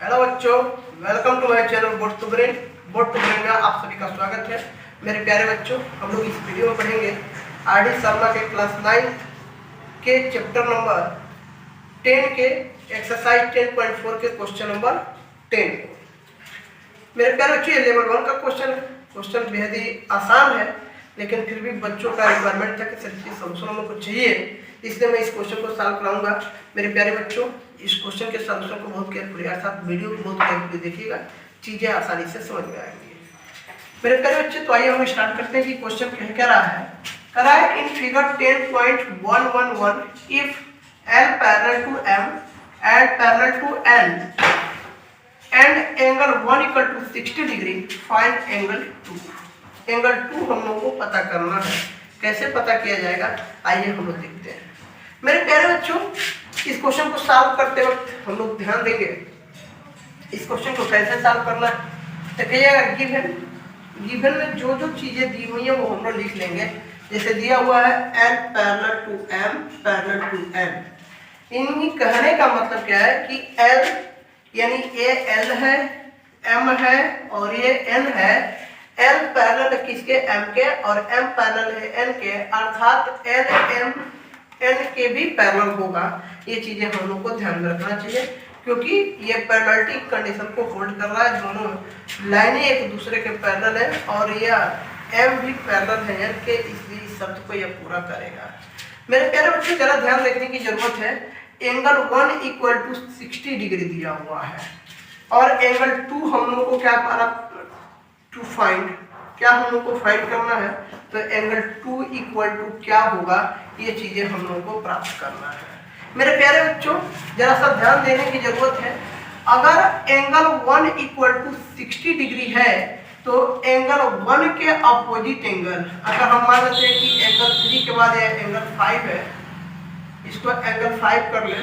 Hello बच्चों, welcome to my channel board to brain में आप सभी का स्वागत है। मेरे प्यारे बच्चों, हम लोग इस वीडियो में पढ़ेंगे आर डी शर्मा के क्लास 9 के चैप्टर नंबर 10 के एक्सरसाइज 10.4 के क्वेश्चन नंबर 10। मेरे प्यारे बच्चों, ये लेवल 1 का क्वेश्चन है। क्वेश्चन बेहद ही आसान है, लेकिन फिर भी बच्चों का रिक्वायरमेंट था कि सर इसकी सोल्यूशन हमको चाहिए, इसलिए मैं इस क्वेश्चन को सॉल्व कराऊंगा। मेरे प्यारे बच्चों, इस क्वेश्चन के सोल्यूशन को बहुत केयरफुली अर्थात वीडियो को बहुत केयरफुली देखिएगा, चीजें आसानी से समझ में आएंगी। मेरे प्यारे बच्चे, तो आइए हम स्टार्ट करते हैं कि क्वेश्चन कह रहा है। कह रहा है in figure 10.111 if L parallel to M and parallel to N and angle 1 equal to 60 degree, find angle 2। Angle 2 हम लोगों को पता करना है। कैसे पता किया जाएगा, आइए हम लोग देखते हैं। मेरे प्यारे बच्चों, इस क्वेश्चन को सॉल्व करते वक्त हम लोग ध्यान देंगे इस क्वेश्चन को कैसे सॉल्व करना है। तो कहिएगा गिवन में जो जो चीजें दी हुई है वो हम लोग लिख लेंगे। जैसे दिया हुआ है L parallel to M parallel to N। इनकी कहने का मतलब क्या है कि L यानी ये L है, M है और ये N है। L पैरेलल है किसके, M के, और M पैरेलल है N के, अर्थात L M N के भी पैरेलल होगा। ये चीजें हम लोग को ध्यान में रखना चाहिए, क्योंकि ये पैरेललिटी कंडीशन को होल्ड कर रहा है। दोनों लाइनें एक दूसरे के पैरेलल है और यह M भी पैरेलल है N के, इसलिए इस शब्द को यह पूरा करेगा। मेरे प्यारे बच्चों, जरा ध्यान रखने की जरूरत है। एंगल 1 इक्वल टू 60 डिग्री दिया हुआ है और एंगल 2 हम लोग को क्या पारा टू फाइंड, क्या हम लोग को फाइंड करना है। तो एंगल 2 इक्वल टू क्या होगा, ये चीजें हम लोग को प्राप्त करना है। मेरे प्यारे बच्चों, जरा सा ध्यान देने की जरूरत है। अगर एंगल 1 इक्वल टू 60 डिग्री है तो एंगल 1 के अपोजिट एंगल, अगर हम मान लेते हैं कि एंगल 3 के बाद ये एंगल 5 है, इसको एंगल 5 कर ले,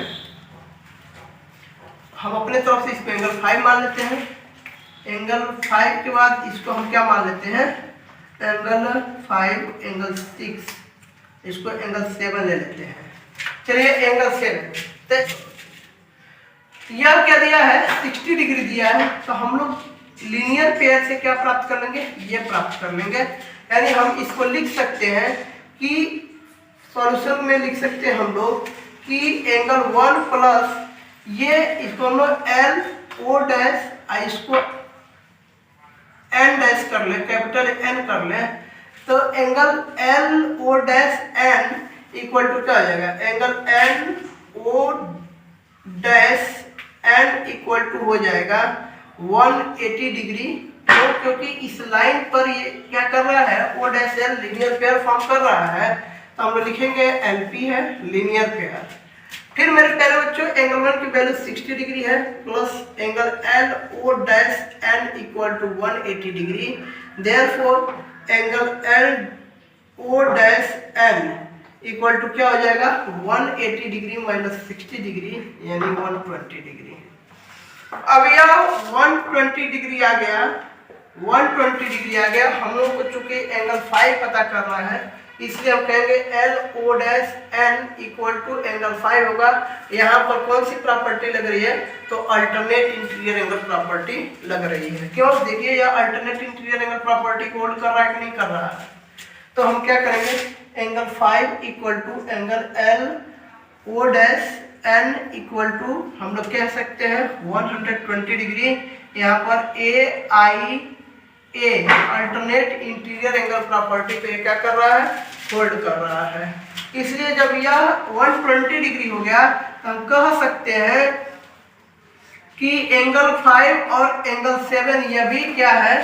हम अपने तरफ से इसको एंगल 5 मान लेते हैं। एंगल 5 के बाद इसको हम क्या मान लेते हैं, एंगल 5 एंगल 6, इसको एंगल 7 ले लेते हैं। चलिए एंगल 7, तो यह क्या दिया है, 60 डिग्री दिया है, तो हम लोग लीनियर पेयर से क्या प्राप्त कर लेंगे, ये प्राप्त कर लेंगे। यानी हम इसको लिख सकते हैं कि सॉल्यूशन में लिख सकते हैं हम लोग कि एंगल 1 प्लस ये इसको हम लोग L O डैश, इसको N डैश कर ले, कैपिटल N कर ले, तो angle L O dash N equal to क्या हो जाएगा, angle N O dash N equal to हो जाएगा 180 डिग्री। क्योंकि इस लाइन पर ये क्या कर रहा है, O dash L linear pair form कर रहा है, तो हम लोग लिखेंगे LP है लीनियर पेयर। फिर मेरे प्यारे बच्चों, एंगल 1 की वैल्यू 60 डिग्री है plus angle L O dash N equal to 180 degree. Therefore angle L O dash N equal to क्या हो जाएगा, 180 डिग्री माइनस 60 डिग्री यानी 120 डिग्री। अब यह 120 डिग्री आ गया, 120 डिग्री आ गया। हम लोग को चूंकि एंगल 5 पता करना है, इसलिए हम कहेंगे L O dash N equal to angle 5 होगा। यहाँ पर कौन सी प्रॉपर्टी लग रही है, तो अल्टरनेट इंटीरियर एंगल प्रॉपर्टी लग रही है। क्यों, देखिए यह अल्टरनेट इंटीरियर एंगल प्रॉपर्टी को होल्ड कर रहा है कि नहीं कर रहा है। तो हम क्या करेंगे, angle 5 equal to angle L O dash N equal to हम लोग कह सकते हैं 120 डिग्री। यहाँ पर AIA alternate interior angle property पे क्या कर रहा है, होल्ड कर रहा है। इसलिए जब यह 120 डिग्री हो गया तो हम कह सकते हैं कि एंगल 5 और एंगल 7 यह भी क्या है,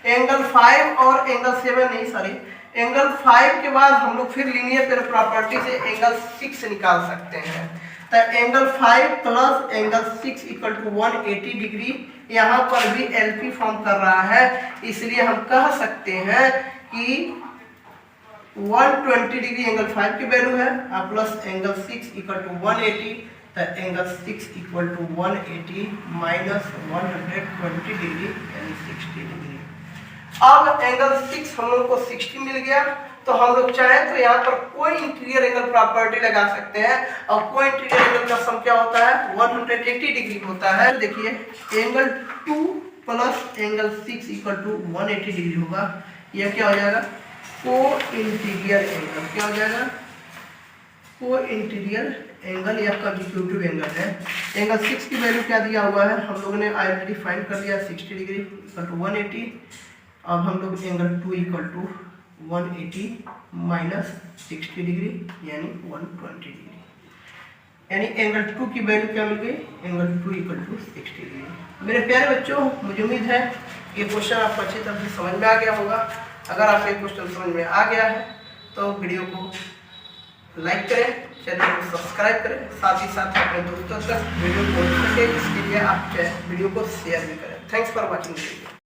एंगल 5 और एंगल 7 नहीं, सॉरी, एंगल 5 के बाद हम लोग फिर लीनियर पेयर प्रॉपर्टी से एंगल 6 निकाल सकते हैं। तो angle 5 plus angle 6 equal to 180 degree. यहाँ पर भी LP फॉर्म कर रहा है, इसलिए हम कह सकते हैं कि 120 डिग्री एंगल 5 की वैल्यू है और प्लस एंगल 6 इक्वल टू 180, तो angle 6 equal to 180 minus 120 degree यानी 60 डिग्री। अब एंगल 6 हम लोग को 60 मिल गया तो हम लोग चाहें तो यहाँ पर कोई इंटीरियर एंगल प्रॉपर्टी लगा सकते हैं और कोई इंटीरियर एंगल का सम क्या होता है 180 डिग्री होता है। देखिए angle 2 plus angle 6 equal to 180 degree होगा। यह क्या हो जाएगा को इंटीरियर एंगल, क्या हो जाएगा को इंटीरियर एंगल या कंसेक्यूटिव एंगल है। एंगल 6 की वैल्यू क्या दिया हुआ है हम लोगों ने ऑलरेडी फाइंड कर लिया 60 डिग्री इक्वल टू 180। अब हम लोग angle 2 equal to 180 minus 60 degree यानी 120 डिग्री, यानी एंगल 2 की वैल्यू क्या मिल गई एंगल 2 इक्वल टू 60 डिग्री। मेरे प्यारे बच्चों मुझे उम्मीद है ये क्वेश्चन आपको अच्छी तरह से समझ में आ गया होगा। अगर आपको ये क्वेश्चन समझ में आ गया है तो वीडियो को लाइक करें, चैनल को सब्सक्राइब करें, साथ ही साथ अपने दोस्तों तक वीडियो पहुंच सके इसके लिए आप वीडियो को शेयर भी करें। Thanks for watching video.